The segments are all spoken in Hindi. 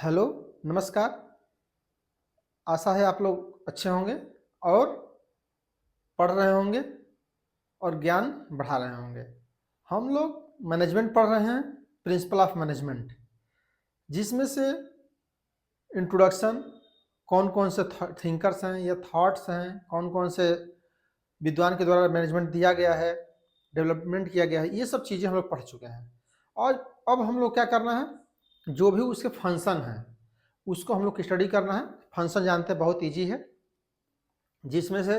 हेलो, नमस्कार। आशा है आप लोग अच्छे होंगे और पढ़ रहे होंगे और ज्ञान बढ़ा रहे होंगे। हम लोग मैनेजमेंट पढ़ रहे हैं, प्रिंसिपल ऑफ मैनेजमेंट, जिसमें से इंट्रोडक्शन, कौन कौन से थिंकर्स हैं या थॉट्स हैं, कौन कौन से विद्वान के द्वारा मैनेजमेंट दिया गया है, डेवलपमेंट किया गया है, ये सब चीज़ें हम लोग पढ़ चुके हैं। और अब हम लोग क्या करना है, जो भी उसके फंक्शन हैं उसको हम लोग की स्टडी करना है। फंक्शन जानते हैं, बहुत ईजी है। जिसमें से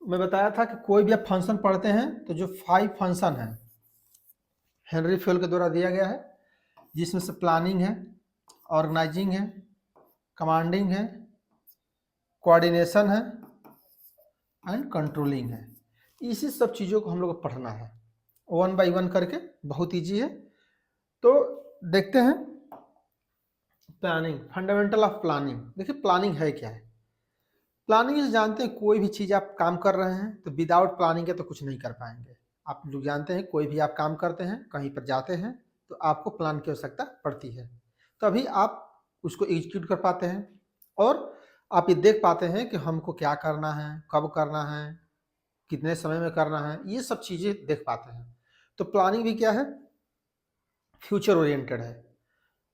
मैं बताया था कि कोई भी आप फंक्शन पढ़ते हैं तो जो 5 फंक्शन है हेनरी फ्योल के द्वारा दिया गया है, जिसमें से प्लानिंग है, ऑर्गेनाइजिंग है, कमांडिंग है, कोऑर्डिनेशन है एंड कंट्रोलिंग है। इसी सब चीज़ों को हम लोग को पढ़ना है वन बाय वन करके, बहुत ईजी है। तो देखते हैं प्लानिंग, फंडामेंटल ऑफ प्लानिंग। देखिए प्लानिंग है क्या है। प्लानिंग से जानते हैं कोई भी चीज़ आप काम कर रहे हैं तो विदाउट प्लानिंग के तो कुछ नहीं कर पाएंगे। आप लोग जानते हैं कोई भी आप काम करते हैं, कहीं पर जाते हैं तो आपको प्लान की आवश्यकता पड़ती है, तभी आप उसको एग्जीक्यूट कर पाते हैं और आप ये देख पाते हैं कि हमको क्या करना है, कब करना है, कितने समय में करना है, ये सब चीज़ें देख पाते हैं। तो प्लानिंग भी क्या है, फ्यूचर ओरिएंटेड है।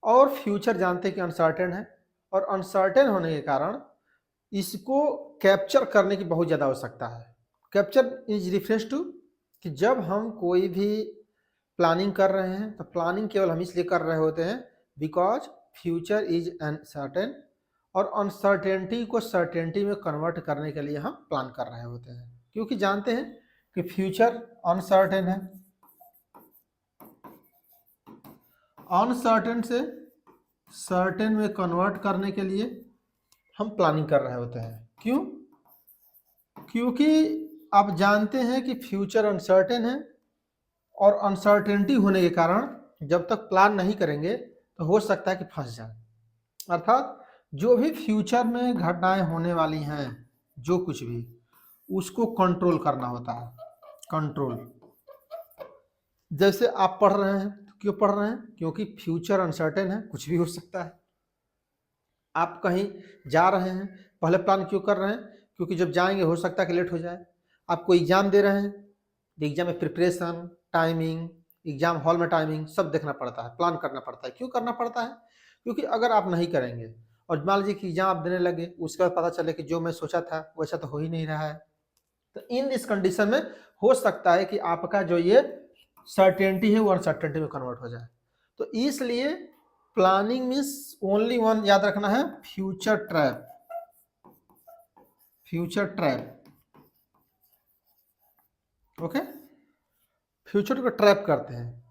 और फ्यूचर जानते हैं कि अनसर्टेन है, और अनसर्टेन होने के कारण इसको कैप्चर करने की बहुत ज़्यादा आवश्यकता है। कैप्चर इज रिफरेंस टू कि जब हम कोई भी प्लानिंग कर रहे हैं तो प्लानिंग केवल हम इसलिए कर रहे होते हैं बिकॉज फ्यूचर इज अनसर्टेन, और अनसर्टेनिटी को सर्टेनिटी में कन्वर्ट करने के लिए हम प्लान कर रहे होते हैं, क्योंकि जानते हैं कि फ्यूचर अनसर्टेन है। अनसर्टेन से सर्टेन में कन्वर्ट करने के लिए हम प्लानिंग कर रहे होते हैं। क्यों? क्योंकि आप जानते हैं कि फ्यूचर अनसर्टेन है, और अनसर्टेनिटी होने के कारण जब तक प्लान नहीं करेंगे तो हो सकता है कि फंस जाए। अर्थात जो भी फ्यूचर में घटनाएं होने वाली हैं, जो कुछ भी, उसको कंट्रोल करना होता है। कंट्रोल, जैसे आप पढ़ रहे हैं तो क्यों पढ़ रहे हैं? क्योंकि फ्यूचर अनसर्टेन है, कुछ भी हो सकता है। आप कहीं जा रहे हैं, पहले प्लान क्यों कर रहे हैं? क्योंकि जब जाएंगे हो सकता है कि लेट हो जाए। आप कोई एग्जाम दे रहे हैं, एग्जाम में प्रिपरेशन, टाइमिंग, एग्जाम हॉल में टाइमिंग सब देखना पड़ता है, प्लान करना पड़ता है। क्यों करना पड़ता है? क्योंकि अगर आप नहीं करेंगे और मान लीजिए कि एग्जाम आप देने लगे, उसके बाद पता चले कि जो मैं सोचा था वैसा तो हो ही नहीं रहा है, तो इन इस कंडीशन में हो सकता है कि आपका जो ये सर्टेनिटी है वो अनसर्टेनिटी में कन्वर्ट हो जाए। तो इसलिए प्लानिंग मीन्स ओनली वन, याद रखना है, future trap. Future trap, okay. Future को ट्रैप करते हैं,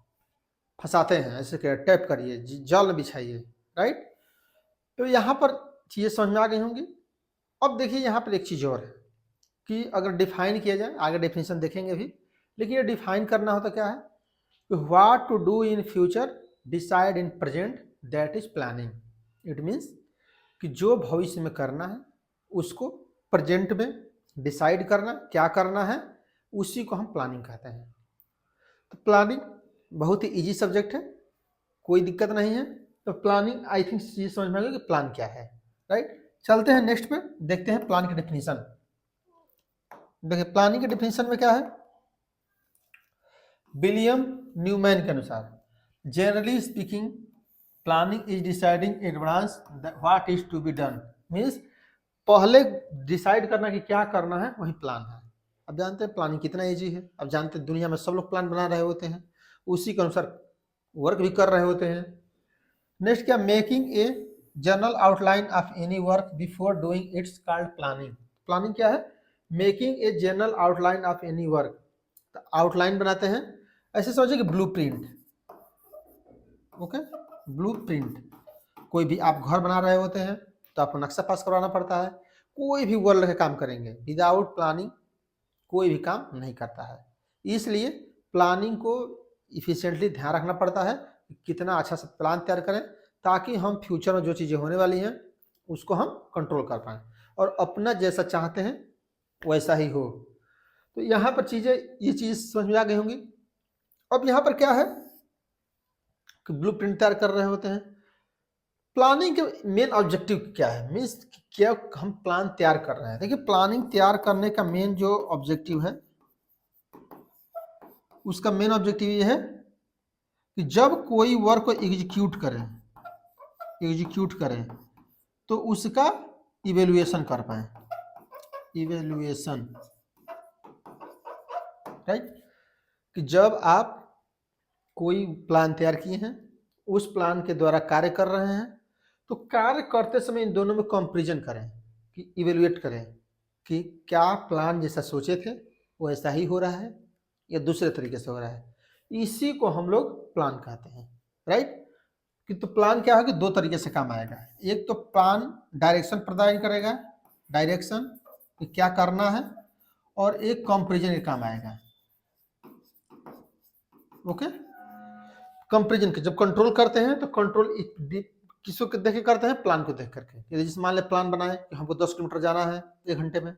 फंसाते हैं, ऐसे टैप करिए, जाल में बिछाइए, राइट। तो यहाँ पर चीज़ें समझ में आ गई होंगी। अब देखिए यहाँ पर एक चीज़ और है कि अगर डिफाइन किया जाए, आगे डेफिनेशन देखेंगे भी, लेकिन ये डिफाइन करना होता क्या है, what to do in future decide in present, that is planning. It means कि जो भविष्य में करना है उसको प्रेजेंट में डिसाइड करना, क्या करना है, उसी को हम प्लानिंग कहते हैं। तो प्लानिंग बहुत ही इजी सब्जेक्ट है, कोई दिक्कत नहीं है। तो प्लानिंग आई थिंक ये समझ में आ गया कि प्लान क्या है, राइट। चलते हैं नेक्स्ट पे, देखते हैं प्लान की डेफिनेशन। देखिए प्लानिंग की डेफिनेशन में क्या है, विलियम न्यूमैन के अनुसार, generally speaking planning is deciding advance what is to be done. Means पहले डिसाइड करना कि क्या करना है, वही प्लान है। अब जानते हैं प्लानिंग कितना इजी है। अब जानते हैं दुनिया में सब लोग प्लान बना रहे होते हैं, उसी के अनुसार वर्क भी कर रहे होते हैं। नेक्स्ट क्या, making a general outline of any work before doing it's called planning. Planning क्या है, making a general outline of any work. तो आउटलाइन बनाते हैं, ऐसे समझिए कि ब्लूप्रिंट, ओके। ब्लूप्रिंट, कोई भी आप घर बना रहे होते हैं तो आपको नक्शा पास करवाना पड़ता है। कोई भी वर्ल्ड का काम करेंगे विदाउट प्लानिंग कोई भी काम नहीं करता है। इसलिए प्लानिंग को इफिशिएंटली ध्यान रखना पड़ता है, कितना अच्छा से प्लान तैयार करें ताकि हम फ्यूचर में जो चीज़ें होने वाली हैं उसको हम कंट्रोल कर पाएँ और अपना जैसा चाहते हैं वैसा ही हो। तो यहाँ पर चीज़ें, ये चीज़ समझ में आ गई होंगी। अब यहाँ पर क्या है कि ब्लूप्रिंट तैयार कर रहे होते हैं, प्लानिंग के मेन ऑब्जेक्टिव क्या है, मीन्स क्या हम प्लान तैयार कर रहे हैं। देखिए प्लानिंग तैयार करने का मेन जो ऑब्जेक्टिव है, उसका मेन ऑब्जेक्टिव ये है कि जब कोई वर्क को एग्जीक्यूट करें तो उसका इवेल्युएशन कर पाए, इवेल्युएशन, राइट। कि जब आप कोई प्लान तैयार किए हैं, उस प्लान के द्वारा कार्य कर रहे हैं, तो कार्य करते समय इन दोनों में कंपैरिजन करें, कि इवेल्युएट करें कि क्या प्लान जैसा सोचे थे वो ऐसा ही हो रहा है या दूसरे तरीके से हो रहा है। इसी को हम लोग प्लान कहते हैं, राइट। कि तो प्लान क्या है कि दो तरीके से काम आएगा। एक तो प्लान डायरेक्शन प्रदान करेगा, डायरेक्शन कि क्या करना है, और एक कंपैरिजन का काम आएगा। ओके, कंपैरिजन के जब कंट्रोल करते हैं तो कंट्रोल किसको देख के करते हैं, प्लान को देख करके। जैसे मान ले प्लान बनाए कि हमको 10 किलोमीटर जाना है 1 घंटे में,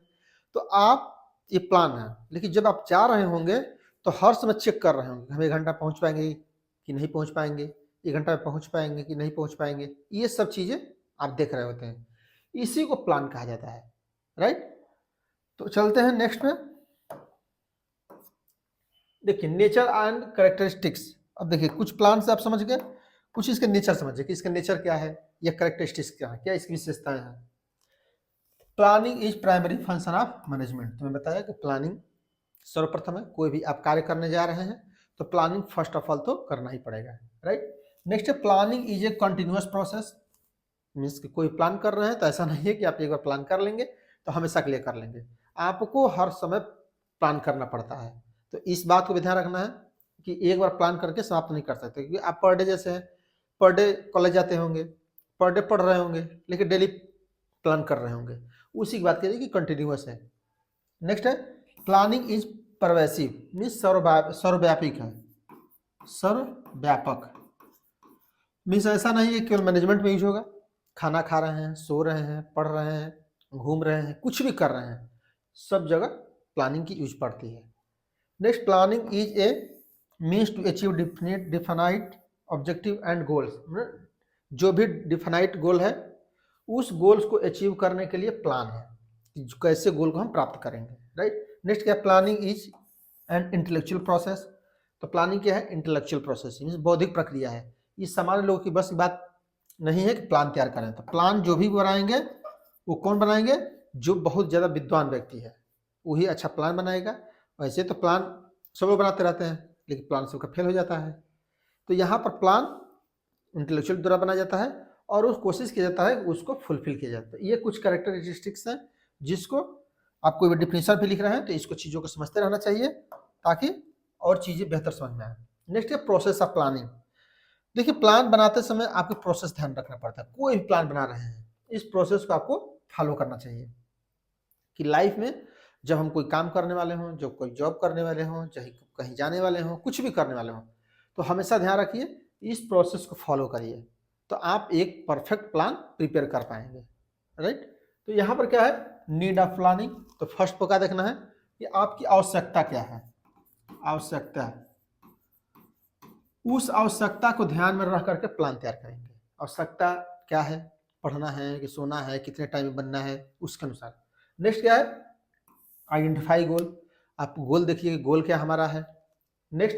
तो आप ये प्लान है, लेकिन जब आप जा रहे होंगे तो हर समय चेक कर रहे होंगे हम 1 घंटा पहुंच पाएंगे कि नहीं पहुंच पाएंगे, 1 घंटा में पहुंच पाएंगे कि नहीं पहुंच पाएंगे, ये सब चीजें आप देख रहे होते हैं। इसी को प्लान कहा जाता है, राइट। तो चलते हैं नेक्स्ट में। देखिए नेचर एंड कैरेक्टरिस्टिक्स। अब देखिए कुछ प्लान से आप समझ गए, कुछ इसके नेचर समझिए कि इसका नेचर क्या है या कैरेक्टरिस्टिक्स क्या है, क्या इसकी विशेषताएं हैं। Planning is primary function of management. तो मैं बताया कि प्लानिंग सर्वप्रथम है, कोई भी आप कार्य करने जा रहे हैं तो प्लानिंग फर्स्ट ऑफ ऑल तो करना ही पड़ेगा, राइट। नेक्स्ट है planning is A continuous process. Means कि कोई प्लान कर रहे हैं तो ऐसा नहीं है कि आप एक बार प्लान कर लेंगे तो हमेशा के लिए कर लेंगे, आपको हर समय प्लान करना पड़ता है। तो इस बात को भी ध्यान रखना है कि एक बार प्लान करके समाप्त नहीं कर सकते, क्योंकि आप पर डे जैसे हैं, पर डे कॉलेज जाते होंगे, पर डे पढ़ रहे होंगे, लेकिन डेली प्लान कर रहे होंगे, उसी की बात करिए कि कंटिन्यूअस है। नेक्स्ट है प्लानिंग इज परवेसिव, मीन्स सर्वव्यापक है, सर्वव्यापक। मीन्स ऐसा नहीं है केवल मैनेजमेंट में यूज होगा, खाना खा रहे हैं, सो रहे हैं, पढ़ रहे हैं, घूम रहे हैं, कुछ भी कर रहे हैं, सब जगह प्लानिंग की यूज पड़ती है। Next planning is a means to achieve definite objective and goals. जो भी डिफाइनाइट गोल है उस गोल्स को अचीव करने के लिए प्लान है, कि कैसे गोल को हम प्राप्त करेंगे, राइट। नेक्स्ट क्या, planning is an intellectual process. तो प्लानिंग क्या है, इंटेलेक्चुअल प्रोसेस, मीन्स बौद्धिक प्रक्रिया है। ये सामान्य लोगों की बस बात नहीं है कि प्लान तैयार करें। तो प्लान जो भी बनाएंगे वो कौन बनाएंगे, जो बहुत ज़्यादा विद्वान व्यक्ति है वही अच्छा प्लान बनाएगा। वैसे तो प्लान सब लोग बनाते रहते हैं, लेकिन प्लान सबका फेल हो जाता है। तो यहाँ पर प्लान इंटेलेक्चुअल द्वारा बनाया जाता है और उस कोशिश किया जाता है उसको फुलफिल किया जाता है। ये कुछ कैरेक्टरिस्टिक्स हैं जिसको आप कोई भी डिफिनेशन भी लिख रहे हैं तो इसको चीज़ों को समझते रहना चाहिए ताकि और चीज़ें बेहतर समझ में आए। नेक्स्ट है प्रोसेस ऑफ प्लानिंग। देखिए प्लान बनाते समय आपको प्रोसेस ध्यान रखना पड़ता है। कोई भी प्लान बना रहे हैं इस प्रोसेस को आपको फॉलो करना चाहिए, कि लाइफ में जब हम कोई काम करने वाले हों, जब कोई जॉब करने वाले हों, चाहे कहीं जाने वाले हों, कुछ भी करने वाले हों, तो हमेशा ध्यान रखिए इस प्रोसेस को फॉलो करिए, तो आप एक परफेक्ट प्लान प्रिपेयर कर पाएंगे, राइट। तो यहाँ पर क्या है, नीड ऑफ प्लानिंग। तो फर्स्ट को क्या देखना है कि आपकी आवश्यकता क्या है, आवश्यकता, उस आवश्यकता को ध्यान में रख करके प्लान तैयार करेंगे। आवश्यकता क्या है, पढ़ना है कि सोना है, कितने टाइम में बनना है, उसके अनुसार। नेक्स्ट क्या है, आइडेंटिफाई गोल। आप गोल देखिए गोल क्या हमारा है। Next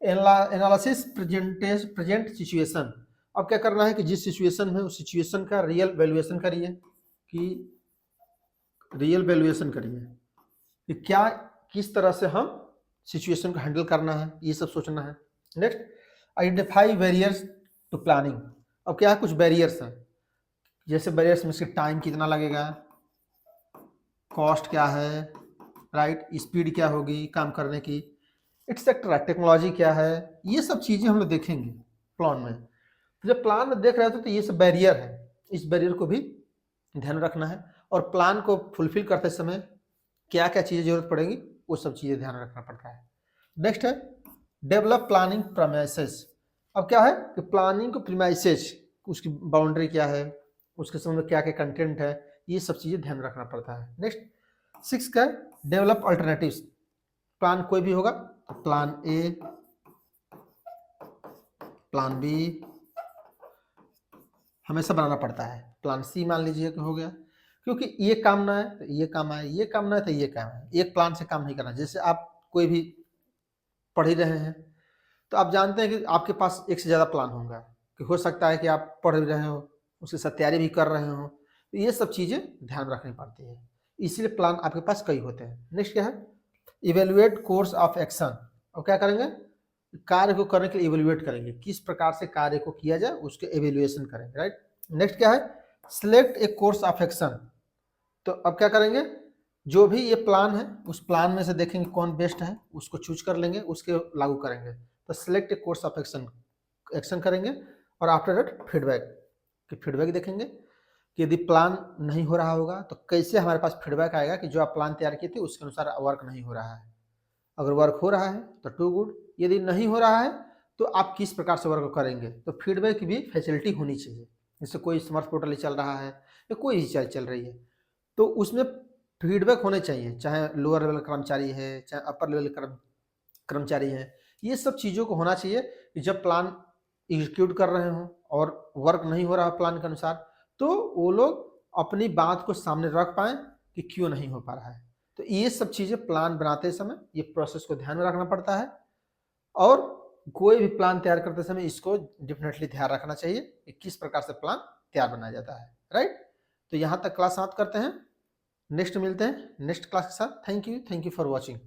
analysis present situation. अब क्या करना है कि जिस सिचुएशन में उस सिचुएशन का रियल वैल्यूएशन करिए, कि रियल वैल्यूएशन करिए कि क्या किस तरह से हम सिचुएशन को हैंडल करना है, ये सब सोचना है। Next identify barriers to planning. अब क्या है, कुछ बैरियर्स हैं, जैसे बैरियर्स में से टाइम कितना लगेगा, कॉस्ट क्या है, राइट, स्पीड क्या होगी काम करने की, एक्सेट्रा, टेक्नोलॉजी क्या है, ये सब चीज़ें हम लोग देखेंगे प्लान में। तो जब प्लान में देख रहे थे तो ये सब बैरियर है, इस बैरियर को भी ध्यान रखना है, और प्लान को फुलफिल करते समय क्या क्या चीज़ें जरूरत पड़ेगी वो सब चीज़ें ध्यान रखना पड़ता है। नेक्स्ट है डेवलप प्लानिंग प्रीमाइसेस। अब क्या है कि प्लानिंग को प्रीमाइसेस, उसकी बाउंड्री क्या है, उसके समय में क्या क्या कंटेंट है, ये सब चीज़ें ध्यान रखना पड़ता है। नेक्स्ट 6 का डेवलप अल्टरनेटिव्स। प्लान कोई भी होगा तो प्लान ए, प्लान बी, हमेशा बनाना पड़ता है। प्लान सी मान लीजिए कि हो गया, क्योंकि ये काम ना है तो ये काम आए, ये काम ना है तो ये काम है। एक प्लान से काम नहीं करना। जैसे आप कोई भी पढ़ ही रहे हैं तो आप जानते हैं कि आपके पास एक से ज़्यादा प्लान होगा, कि हो सकता है कि आप पढ़ भी रहे हो, उसके साथ तैयारी भी कर रहे हो, तो ये सब चीज़ें ध्यान रखनी पड़ती है, इसीलिए प्लान आपके पास कई होते हैं। नेक्स्ट क्या है, इवेल्युएट कोर्स ऑफ एक्शन। और क्या करेंगे, कार्य को करने के लिए इवेल्युएट करेंगे, किस प्रकार से कार्य को किया जाए उसके एवेल्युएशन करेंगे, राइट। नेक्स्ट क्या है, select A course of action. तो अब क्या करेंगे, जो भी ये प्लान है उस प्लान में से देखेंगे कौन बेस्ट है, उसको चूज कर लेंगे, उसके लागू करेंगे। तो select A course of action, action करेंगे और आफ्टर दैट फीडबैक, कि फीडबैक देखेंगे कि यदि प्लान नहीं हो रहा होगा तो कैसे हमारे पास फीडबैक आएगा कि जो आप प्लान तैयार किए थे उसके अनुसार वर्क नहीं हो रहा है। अगर वर्क हो रहा है तो टू गुड, यदि नहीं हो रहा है तो आप किस प्रकार से वर्क करेंगे। तो फीडबैक की भी फैसिलिटी होनी चाहिए। जैसे कोई स्मार्ट पोर्टल चल रहा है या कोई ही चल रही है तो उसमें फीडबैक होने चाहिए, चाहे लोअर लेवल कर्मचारी है चाहे अपर लेवल कर्मचारी है। ये सब चीज़ों को होना चाहिए कि जब प्लान एग्जीक्यूट कर रहे हो और वर्क नहीं हो रहा प्लान के अनुसार तो वो लोग अपनी बात को सामने रख पाएँ कि क्यों नहीं हो पा रहा है। तो ये सब चीज़ें प्लान बनाते समय ये प्रोसेस को ध्यान में रखना पड़ता है, और कोई भी प्लान तैयार करते समय इसको डेफिनेटली ध्यान रखना चाहिए कि किस प्रकार से प्लान तैयार बनाया जाता है, राइट। तो यहाँ तक क्लास समाप्त करते हैं, नेक्स्ट मिलते हैं नेक्स्ट क्लास के साथ। Thank you for watching.